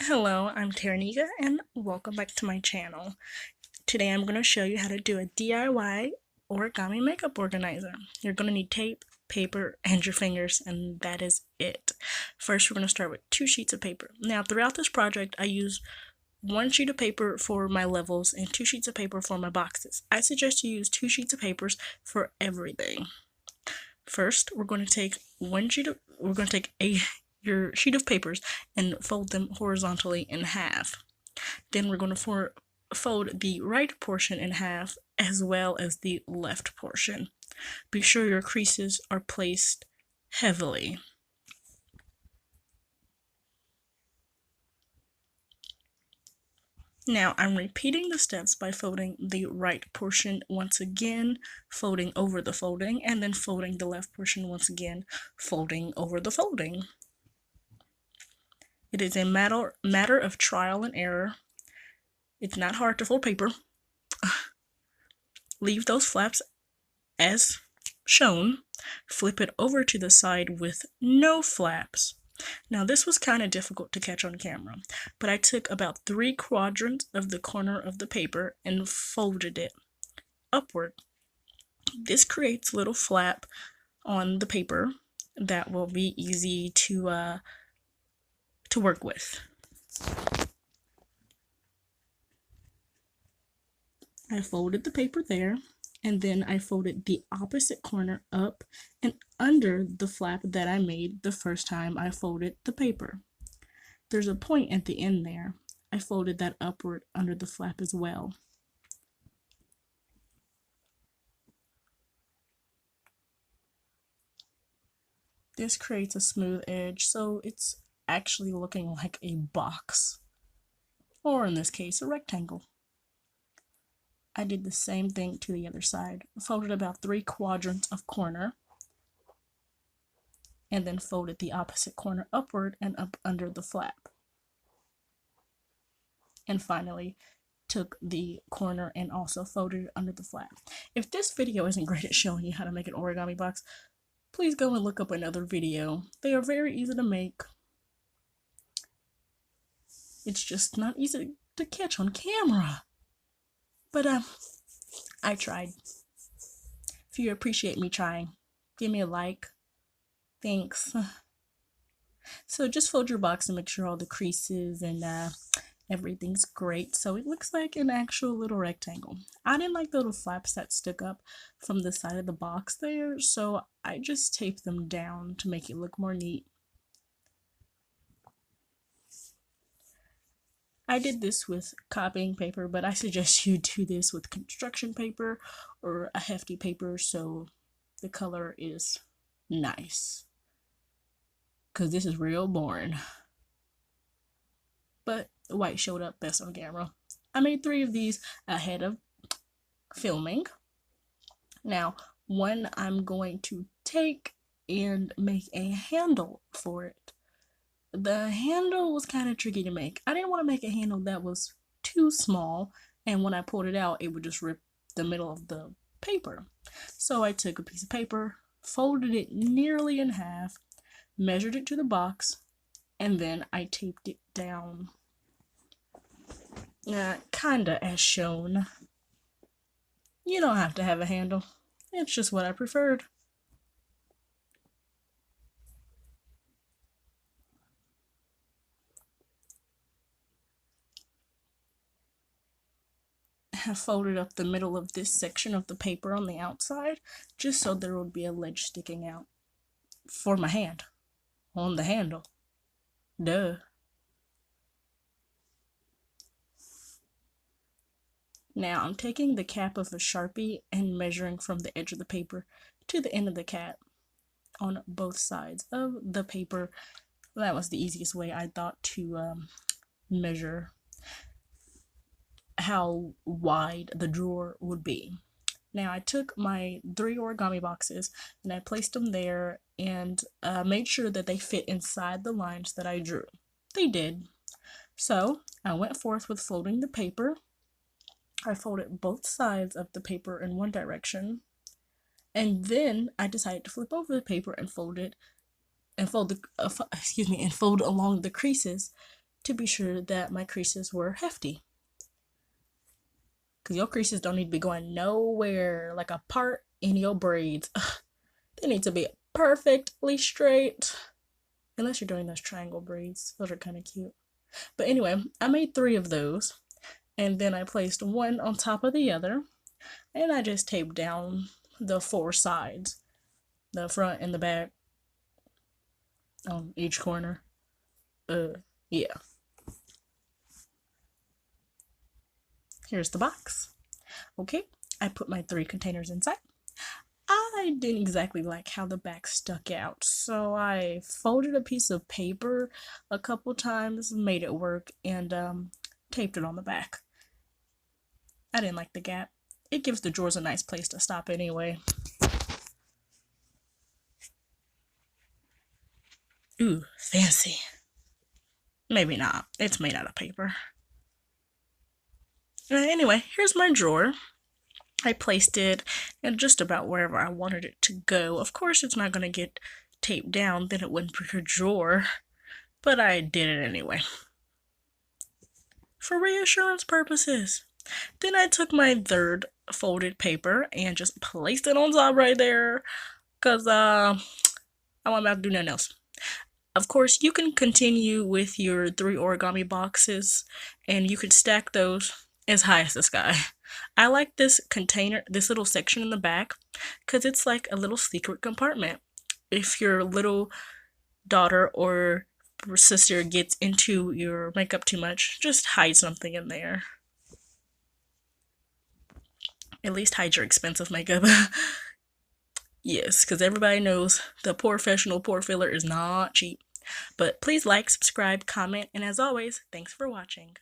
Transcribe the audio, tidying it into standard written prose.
Hello, I'm Terrinikka and welcome back to my channel. Today I'm going to show you how to do a DIY origami makeup organizer. You're going to need tape, paper, and your fingers, and that is it. First, we're going to start with 2 sheets of paper. Now, throughout this project, I use 1 sheet of paper for my levels and 2 sheets of paper for my boxes. I suggest you use 2 sheets of papers for everything. First, we're going to take your sheet of papers and fold them horizontally in half. Then we're going to fold the right portion in half as well as the left portion. Be sure your creases are placed heavily. Now I'm repeating the steps by folding the right portion once again, folding over the folding, and then folding the left portion once again, folding over the folding. It is a matter of trial and error. It's not hard to fold paper. Leave those flaps as shown. Flip it over to the side with no flaps. Now this was kind of difficult to catch on camera, but I took about 3 quadrants of the corner of the paper and folded it upward. This creates a little flap on the paper that will be easy to work with. I folded the paper there, and then I folded the opposite corner up and under the flap that I made the first time I folded the paper. There's a point at the end there. I folded that upward under the flap as well. This creates a smooth edge, so it's actually looking like a box, or in this case, a rectangle. I did the same thing to the other side. Folded about 3 quadrants of corner, and then folded the opposite corner upward and up under the flap. And finally, took the corner and also folded it under the flap. If this video isn't great at showing you how to make an origami box, please go and look up another video. They are very easy to make. It's just not easy to catch on camera. But I tried. If you appreciate me trying, give me a like. Thanks. So just fold your box and make sure all the creases and everything's great, so it looks like an actual little rectangle. I didn't like the little flaps that stuck up from the side of the box there, so I just taped them down to make it look more neat. I did this with copying paper, but I suggest you do this with construction paper or a hefty paper so the color is nice. Because this is real boring. But the white showed up best on camera. I made 3 of these ahead of filming. Now, one I'm going to take and make a handle for it. The handle was kind of tricky to make. I didn't want to make a handle that was too small, and when I pulled it out, it would just rip the middle of the paper. So I took a piece of paper, folded it nearly in half, measured it to the box, and then I taped it down. Kinda as shown. You don't have to have a handle. It's just what I preferred. I folded up the middle of this section of the paper on the outside just so there would be a ledge sticking out for my hand on the handle. Duh. Now I'm taking the cap of a Sharpie and measuring from the edge of the paper to the end of the cap on both sides of the paper. That was the easiest way I thought to measure how wide the drawer would be. Now I took my 3 origami boxes and I placed them there and made sure that they fit inside the lines that I drew. They did. So I went forth with folding the paper. I folded both sides of the paper in one direction, and then I decided to flip over the paper and fold along the creases to be sure that my creases were hefty. Because your creases don't need to be going nowhere, like a part in your braids. They need to be perfectly straight. Unless you're doing those triangle braids. Those are kind of cute. But anyway, I made 3 of those. And then I placed one on top of the other. And I just taped down the 4 sides. The front and the back. On each corner. Yeah. Here's the box. Okay, I put my 3 containers inside. I didn't exactly like how the back stuck out, so I folded a piece of paper a couple times, made it work, and taped it on the back. I didn't like the gap. It gives the drawers a nice place to stop anyway. Ooh, fancy. Maybe not. It's made out of paper. Anyway, here's my drawer. I placed it in just about wherever I wanted it to go. Of course, it's not going to get taped down, then it wouldn't be a drawer, but I did it anyway. For reassurance purposes. Then I took my 3rd folded paper and just placed it on top right there, because I'm about to do nothing else. Of course, you can continue with your 3 origami boxes, and you can stack those as high as the sky. I like this container, this little section in the back, because it's like a little secret compartment. If your little daughter or sister gets into your makeup too much, just hide something in there. At least hide your expensive makeup. Yes, because everybody knows the professional pore filler is not cheap. But please like, subscribe, comment, and as always, thanks for watching.